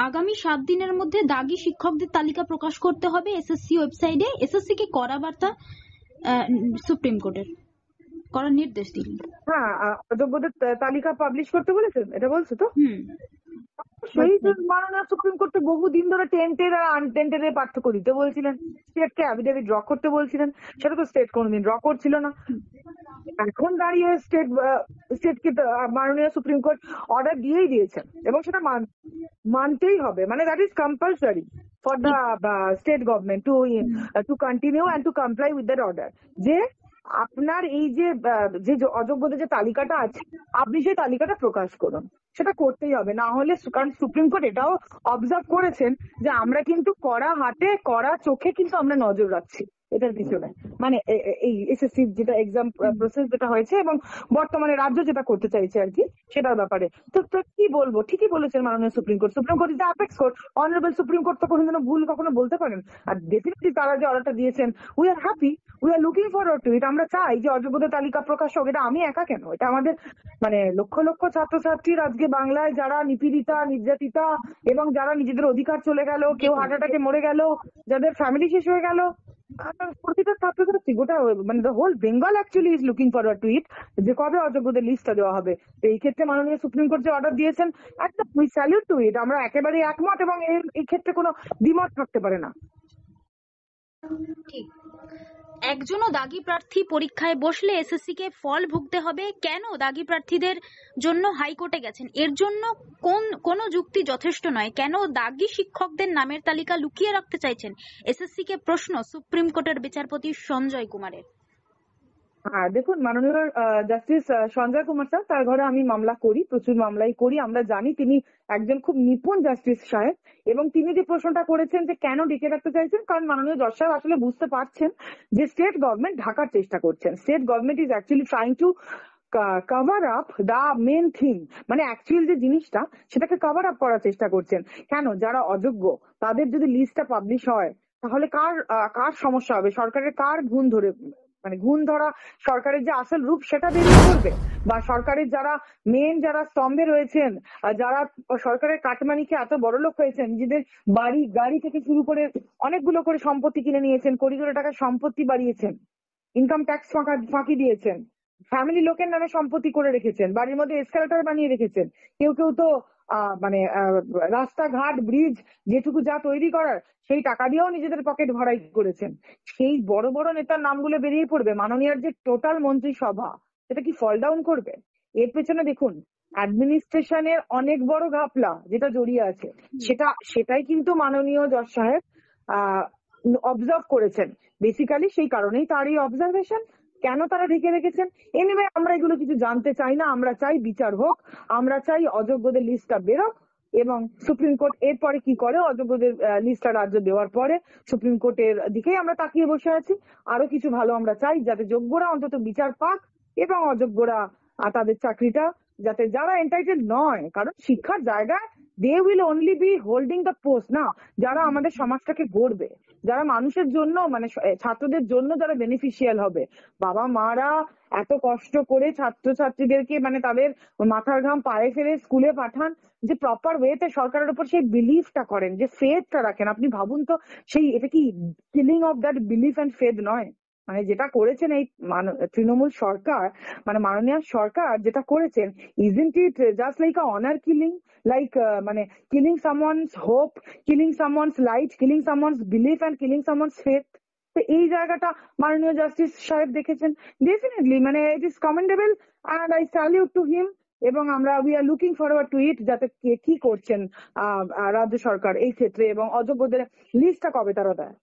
আগামী 7 দিনের মধ্যে দাগী শিক্ষকদের তালিকা প্রকাশ করতে হবে এসএসসি ওয়েবসাইটে। এসএসসি কে কড়া বার্তা সুপ্রিম কোর্টের, করার নির্দেশ দিলেন। হ্যাঁ, অযোগ্যদের তালিকা পাবলিশ করতে বলেছেন, এটা বলছো তো? সেই মাননীয় সুপ্রিম কোর্ট তো বহুদিন ধরে টেন্টেড আর আনটেন্টেড এর পার্থক্য দিতে বলছিলেন, স্টেটকে অ্যাফিডেভিট ড্র করতে বলছিলেন, সেটা তো স্টেট কোনোদিন ড্র করছিল না। এখন দাঁড়িয়ে স্টেটকে মাননীয় সুপ্রিম কোর্ট অর্ডার দিয়েই দিয়েছেন এবং সেটা মানতেই হবে, মানে that is compulsory for the state government to continue and to comply with that order, যে আপনার এই যে অযোগ্যদের যে তালিকাটা আছে আপনি সেই তালিকাটা প্রকাশ করুন, সেটা করতেই হবে। না হলে, কারণ সুপ্রিম কোর্ট এটাও অবজার্ভ করেছেন যে আমরা কিন্তু কড়া হাতে কড়া চোখে কিন্তু আমরা নজর রাখছি এটার পিছনে, মানে এই এসএসসি যেটা এক্সাম প্রসেস যেটা হয়েছে এবং বর্তমানে রাজ্য যেটা করতে চাইছে আর কি সেটার ব্যাপারে। তো কি বলবো, ঠিকই বলেছেন মাননীয় supreme court. Supreme court is the apex court, honourable supreme court তো কোনোদিনও ভুল কখনো বলতে পারেন। আর ডেফিনেটলি তারা যে অর্ডারটা দিয়েছেন, we are happy, we are looking forward to it. আমরা চাই যে অযোগ্যদের তালিকা প্রকাশ হোক। এটা আমি একা কেন, এটা আমাদের মানে লক্ষ লক্ষ ছাত্রছাত্রীর আজকে বাংলায় যারা নিপীড়িতা নির্যাতিতা এবং যারা নিজেদের অধিকার চলে গেল, কেউ হার্ট অ্যাটাকে মরে গেল, যাদের ফ্যামিলি শেষ হয়ে গেল, প্রতিটা ছাত্রছাত্রী গোটা মানে the whole Bengal actually is looking forward to it, যে কবে অযোগ্যদের লিস্টটা দেওয়া হবে। তো এই ক্ষেত্রে মাননীয় সুপ্রিম কোর্ট যে অর্ডার দিয়েছেন, একদম উই স্যালিউট টু ইট, আমরা একেবারে একমত এবং এই ক্ষেত্রে কোনো দ্বিমত থাকতে পারে না। ঠিক। একজনও দাগী প্রার্থী পরীক্ষায় বসলে এসএসসি কে ফল ভুগতে হবে। কেন দাগী প্রার্থীদের জন্য হাইকোর্টে গেছেন? এর জন্য কোন যুক্তি যথেষ্ট নয়। কেন দাগী শিক্ষকদের নামের তালিকা লুকিয়ে রাখতে চাইছেন এসএসসি কে? প্রশ্ন সুপ্রিম কোর্টের বিচারপতি সঞ্জয় কুমারের। দেখুন, মাননীয় জাস্টিস সঞ্জয় কুমার স্যার, তার ঘরে আমি মামলা করি, প্রচুর মামলাই করি। আমরা জানি তিনি একজন খুব নিপুণ জাস্টিস সাহেব এবং তিনি যে প্রশ্নটা করেছেন যে কেন ডেকে রাখতে চাইছেন, কারণ মাননীয় জজ সাহেব আসলে বুঝতে পারছেন যে স্টেট গভর্নমেন্ট ঢাকার চেষ্টা করছেন। State government is actually trying to cover up the main thing, মানে অ্যাকচুয়াল যে জিনিসটা সেটাকে কভার আপ করার চেষ্টা করছেন। কেন, যারা অযোগ্য তাদের যদি লিস্টটা পাবলিশ হয় তাহলে কার সমস্যা হবে, সরকারের কার ঘুণ ধরে, মানে ঘুণ ধরা সরকারের যে আসল রূপ সেটা বেরিয়ে পড়বে, বা সরকারের যারা যারা স্তম্ভে রয়েছেন, যারা সরকারের কাটমানিকে এত বড়লোক হয়েছেন, নিজেদের বাড়ি গাড়ি থেকে শুরু করে অনেকগুলো করে সম্পত্তি কিনে নিয়েছেন, কোটি কোটি টাকার সম্পত্তি বাড়িয়েছেন, ইনকাম ট্যাক্স ফাঁকি দিয়েছেন, ফ্যামিলি লোকের নামে সম্পত্তি করে রেখেছেন, বাড়ির মধ্যে এসকালেটর বানিয়ে রেখেছেন, কেউ কেউ তো মানে রাস্তাঘাট ব্রিজ যেটুকু যা তৈরি করার সেই টাকা দিয়েও নিজেদের পকেট ভরাই করেছেন। সেই বড় বড় নেতার নামগুলো বেরিয়ে পড়বে, মাননীয়ার যে টোটাল মন্ত্রিসভা সেটা কি ফল ডাউন করবে? এর পেছনে দেখুন অ্যাডমিনিস্ট্রেশনের অনেক বড় ঘাপলা যেটা জড়িয়ে আছে, সেটাই কিন্তু মাননীয় জজ সাহেব অবজার্ভ করেছেন। বেসিক্যালি সেই কারণেই তার এই অবজারভেশন, কেন তারা ঢেকে রেখেছেন। এনিওয়ে আমরা এগুলো কিছু জানতে চাই না, আমরা চাই বিচার হোক, আমরা চাই অযোগ্যদের লিস্টটা বেরোক এবং সুপ্রিম কোর্ট এরপরে কি করে, অযোগ্যদের লিস্টটা রাজ্য দেওয়ার পরে সুপ্রিম কোর্টের দিকেই আমরা তাকিয়ে বসে আছি। আরো কিছু ভালো আমরা চাই, যাতে যোগ্যরা অন্তত বিচার পাক এবং অযোগ্যরা তাদের চাকরিটা, যাতে যারা এন্টাইটেল নয়, কারণ শিক্ষার জায়গায় they will only be holding the post না, যারা আমাদের সমাজটাকে গড়বে, যারা মানুষের জন্য মানে ছাত্রদের জন্য যারা বেনিফিশিয়াল হবে। বাবা মারা এত কষ্ট করে ছাত্রছাত্রীদেরকে মানে তাদের মাথার ঘাম পায়ে ফেলে স্কুলে পাঠান, যে প্রপার ওয়েতে সরকারের উপর সেই বিলিফটা করেন, যে ফেথটা রাখেন। আপনি ভাবুন তো, সেই এটা কি killing of that belief and faith নয়? মানে যেটা করেছেন এই তৃণমূল সরকার, মানে মাননীয় সরকার যেটা করেছেন, isn't it just like a honour killing, like মানে killing someone's hope, killing someone's light, killing someone's belief and killing someone's faith. তো এই জায়গাটা মাননীয় জাস্টিস সাহেব দেখেছেন, ডেফিনেটলি মানে it is commendable and I salute to him. এবং আমরা we are looking forward to it, যাতে কি করছেন রাজ্য সরকার এই ক্ষেত্রে এবং অযোগ্যদের লিস্টটা কবে তারা দেয়।